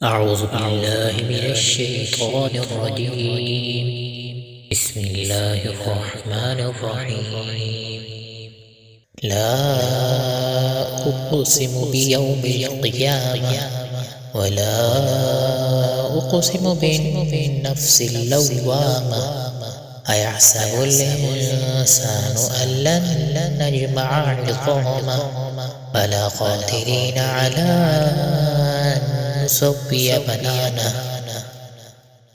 أعوذ بالله من الشيطان الرجيم. بسم الله الرحمن الرحيم. لا أقسم بيوم القيامة ولا أقسم بالنفس اللوامة أيحسب الإنسان أن لن نجمع عظامه بلى قادرين على أن نسوي بنانه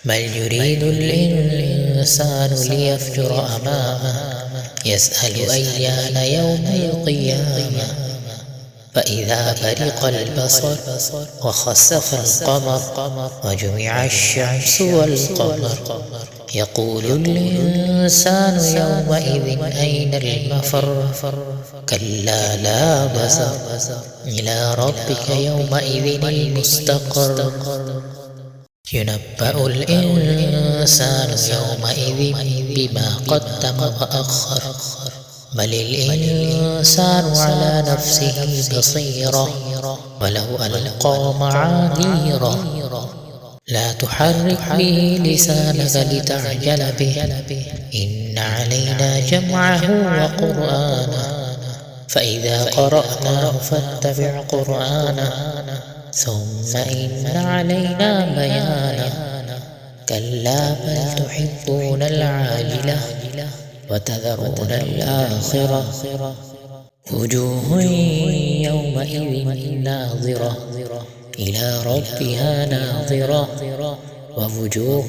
بل يريد الإنسان ليفجر أمامه يسأل أيان يوم القيامة فإذا برق البصر وخسف القمر وجمع الشمس والقمر يقول الإنسان يومئذ أين المفر كلا لا وزر إلى ربك يومئذ المستقر ينبأ الإنسان يومئذ بما قدم وأخر بل الإنسان على نفسه بصيرة ولو ألقى معاذيره لا تحرك به لسانك لتعجل به إن علينا جمعه وقرآنه فإذا قرأناه فاتبع قرآنه ثم إن علينا بيانه كلا بل تحبون العاجلة وتذرون الآخرة وجوه يومئذ ناظرة إلى ربها ناظرة ووجوه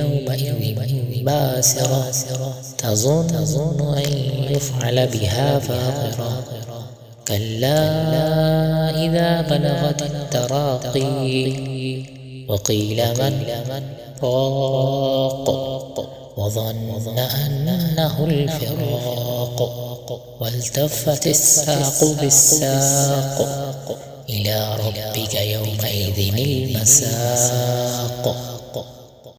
يومئذ باسرة تظن أن يفعل بها فاقرة كلا إذا بلغت التراقي وقيل من راق وظن أنه الفراق والتفت الساق بالساق إلى ربك يومئذ المساق